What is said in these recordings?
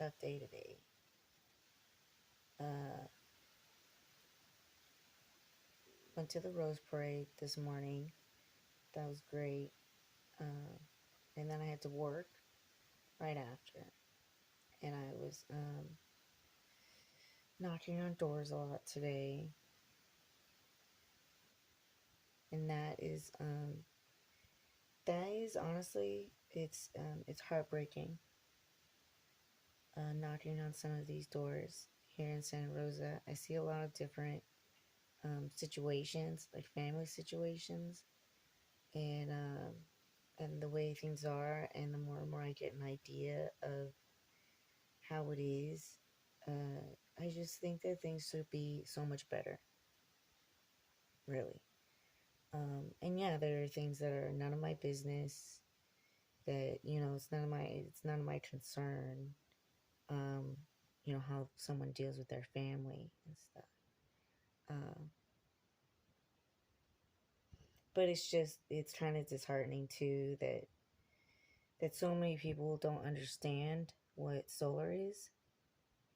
tough day today. Uh, Went to the Rose Parade this morning. That was great. Uh, and then I had to work right after. And I was knocking on doors a lot today. And that is honestly, it's heartbreaking. Knocking on some of these doors here in Santa Rosa, I see a lot of different situations, like family situations, and the way things are, and the more and more I get an idea of how it is, I just think that things should be so much better, really. And yeah, there are things that are none of my business. That it's none of my concern. Um, how someone deals with their family and stuff. Uh, but it's kind of disheartening too that so many people don't understand what solar is,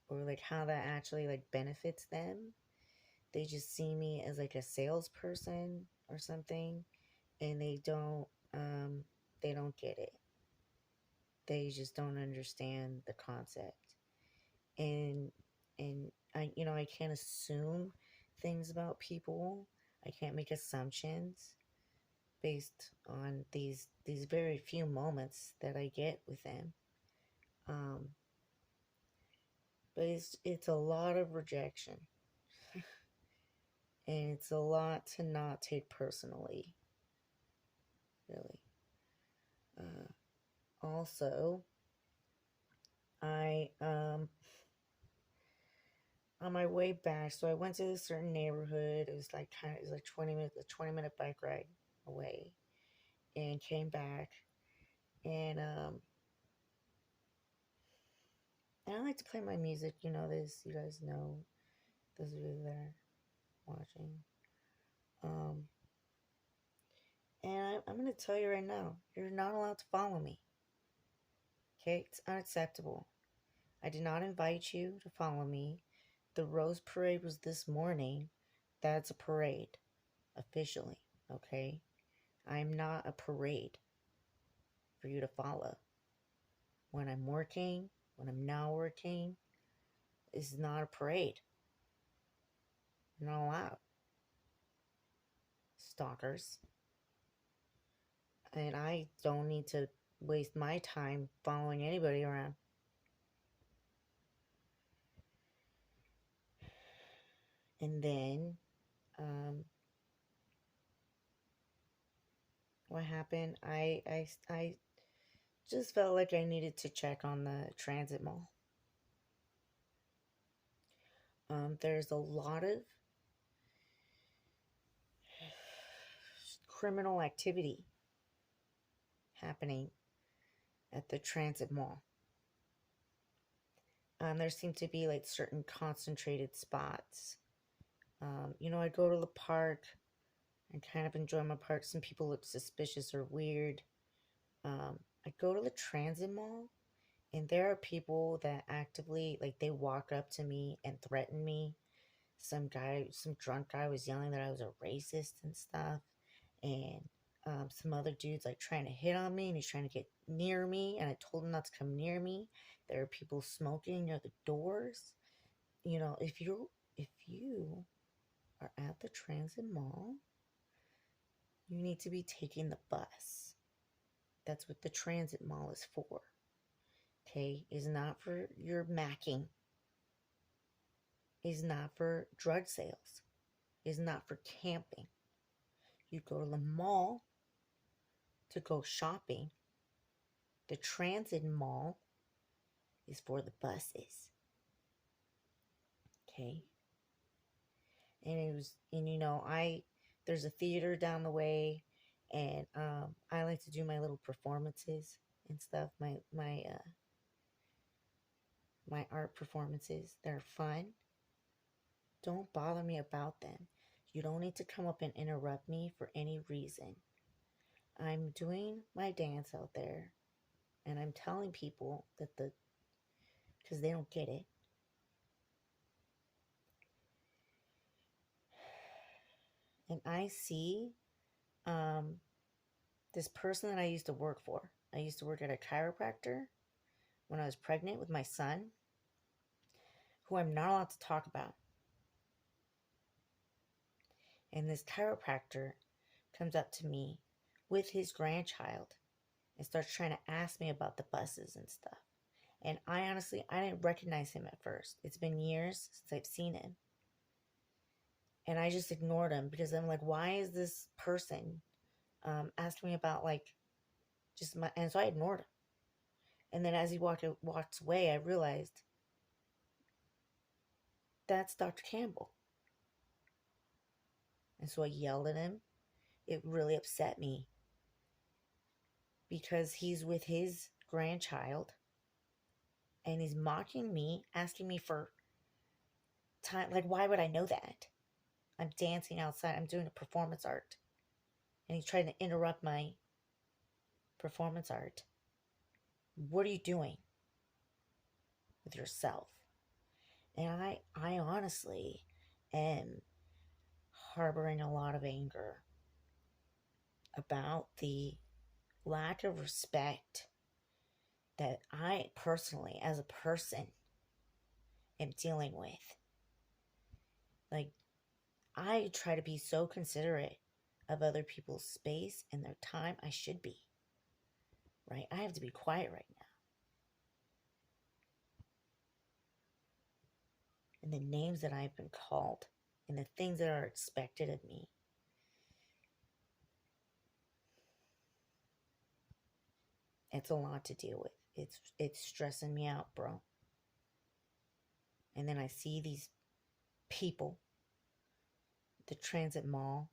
or like how that actually like benefits them. They just see me as like a salesperson or something, and they don't get it. They just don't understand the concept. And I can't assume things about people. I can't make assumptions based on these very few moments that I get with them. Um, but it's a lot of rejection, and it's a lot to not take personally, really. Also, I on my way back, so I went to a certain neighborhood. It was like 20 minutes, a 20-minute bike ride away, and came back, and I like to play my music. You know this, you guys know, those of you that are watching. Um, and I'm going to tell you right now, you're not allowed to follow me. Okay, it's unacceptable. I did not invite you to follow me. The Rose Parade was this morning. That's a parade, officially. Okay, I'm not a parade for you to follow. When I'm working, when I'm not working, this is not a parade. You're not allowed. Stalkers. And I don't need to waste my time following anybody around. And then, what happened? I just felt like I needed to check on the transit mall. There's a lot of criminal activity happening at the transit mall. There seem to be like certain concentrated spots. I go to the park and kind of enjoy my park. Some people look suspicious or weird. I go to the transit mall, and there are people that actively, like, they walk up to me and threaten me. Some drunk guy was yelling that I was a racist and stuff. And some other dude's like trying to hit on me, and he's trying to get near me. And I told him not to come near me. There are people smoking near the doors. If you are at the transit mall, you need to be taking the bus. That's what the transit mall is for. Okay? Is not for your macking. Is not for drug sales. Is not for camping. You go to the mall to go shopping. The transit mall is for the buses. Okay? There's a theater down the way, and I like to do my little performances and stuff. My art performances. They're fun. Don't bother me about them. You don't need to come up and interrupt me for any reason. I'm doing my dance out there, and I'm telling people that because they don't get it. And I see this person that I used to work for. I used to work at a chiropractor when I was pregnant with my son, who I'm not allowed to talk about. And this chiropractor comes up to me with his grandchild and starts trying to ask me about the buses and stuff. And I didn't recognize him at first. It's been years since I've seen him. And I just ignored him because I'm like, why is this person asking me about just my, and so I ignored him. And then as he walked away, I realized that's Dr. Campbell. And so I yelled at him. It really upset me because he's with his grandchild and he's mocking me, asking me for time. Like, why would I know that? I'm dancing outside. I'm doing a performance art. And he's trying to interrupt my performance art. What are you doing with yourself? And I honestly am harboring a lot of anger about the lack of respect that I personally, as a person, am dealing with. Like, I try to be so considerate of other people's space and their time. I should be. Right? I have to be quiet right now. And the names that I've been called and the things that are expected of me. It's a lot to deal with. It's stressing me out, bro. And then I see these people at the transit mall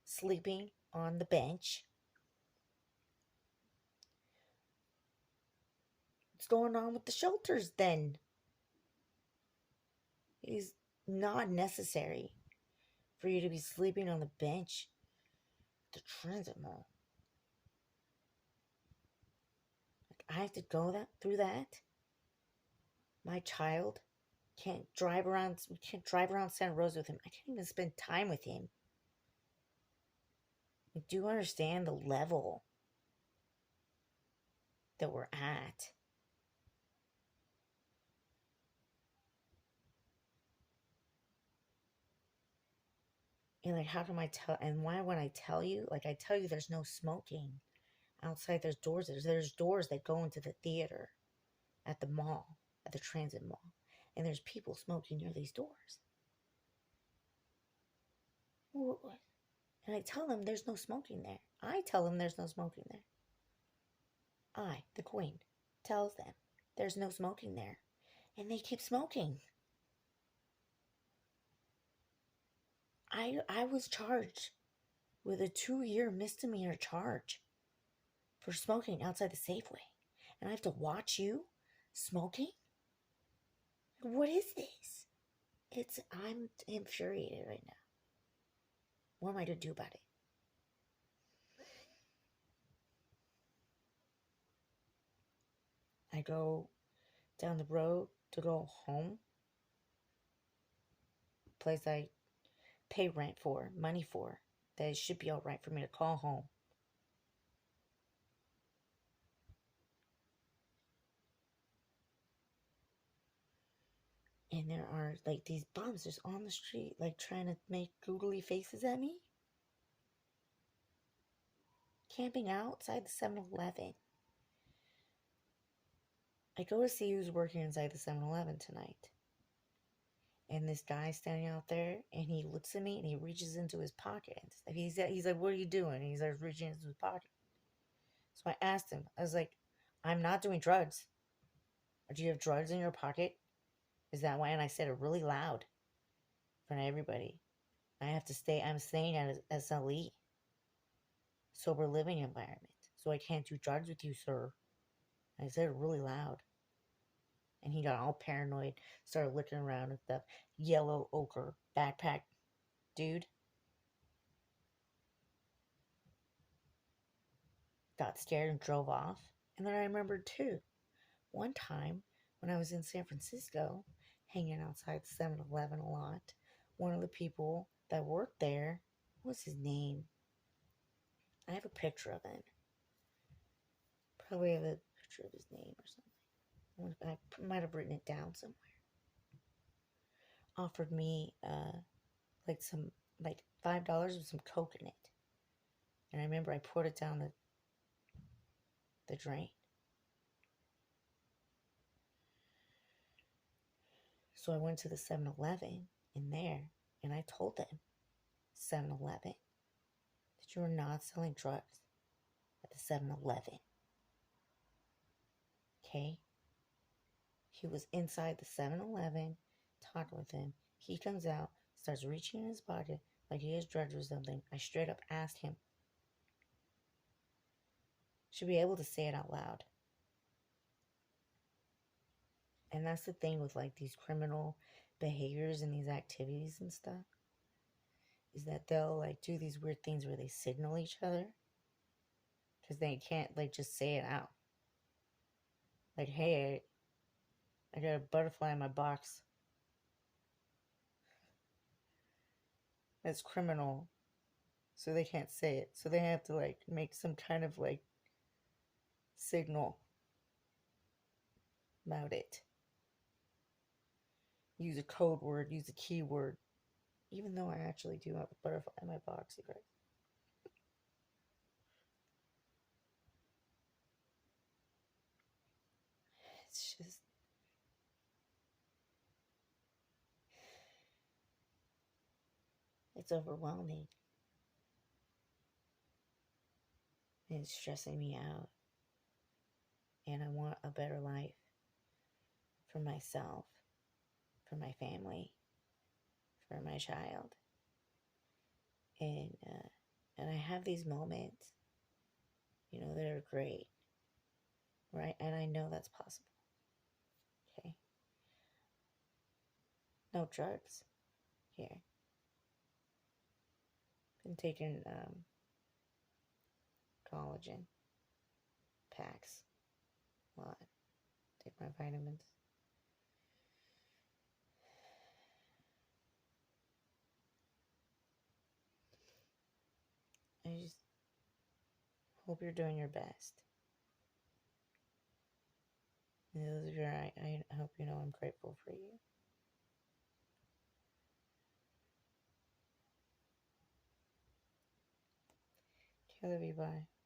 sleeping on the bench. What's going on with the shelters then? It is not necessary for you to be sleeping on the bench at the transit mall. Like, I have to go through that. My child can't drive around. We can't drive around Santa Rosa with him. I can't even spend time with him. I do understand the level that we're at. And like, how can I tell? And why would I tell you? Like, I tell you there's no smoking outside. There's doors. There's doors that go into the theater at the mall, at the transit mall. And there's people smoking near these doors. And I tell them there's no smoking there. I tell them there's no smoking there. I, the queen, tells them there's no smoking there. And they keep smoking. I was charged with a 2-year misdemeanor charge for smoking outside the Safeway. And I have to watch you smoking? What is this? I'm infuriated right now. What am I to do about it? I go down the road to go home. Place I pay rent for, money for, that it should be all right for me to call home. And there are like these bums just on the street, like trying to make googly faces at me. Camping outside the 7-Eleven. I go to see who's working inside the 7-Eleven tonight. And this guy's standing out there, and he looks at me, and he reaches into his pocket. He's like, what are you doing? And he's like, reaching into his pocket. So I asked him, I was like, I'm not doing drugs. Or do you have drugs in your pocket? Is that why? And I said it really loud in front of everybody. I'm staying at a SLE, sober living environment. So I can't do drugs with you, sir. I said it really loud. And he got all paranoid, started looking around at the yellow ochre backpack dude. Got scared and drove off. And then I remembered too, one time when I was in San Francisco, hanging outside 7-Eleven a lot, one of the people that worked there, what's his name? I have a picture of him. Probably have a picture of his name or something. I might have written it down somewhere. Offered me like some like $5 with some Coke in it. And I remember I poured it down the drain. So I went to the 7-Eleven in there and I told them, 7-Eleven, that you are not selling drugs at the 7-Eleven. Okay? He was inside the 7-Eleven talking with him. He comes out, starts reaching in his pocket like he has drugs or something. I straight up asked him, should be able to say it out loud. And that's the thing with like these criminal behaviors and these activities and stuff, is that they'll like do these weird things where they signal each other because they can't like just say it out. Like, hey, I got a butterfly in my box. That's criminal. So they can't say it. So they have to like make some kind of like signal about it. Use a code word, use a keyword. Even though I actually do have a butterfly in my box, you guys. It's just, it's overwhelming. And it's stressing me out. And I want a better life for myself, for my family, for my child. And I have these moments, you know, that are great, right? And I know that's possible. Okay. No drugs here. Been taking collagen packs a lot. Take my vitamins. I just hope you're doing your best. And those of you, I hope you know I'm grateful for you. Okay, love you, bye.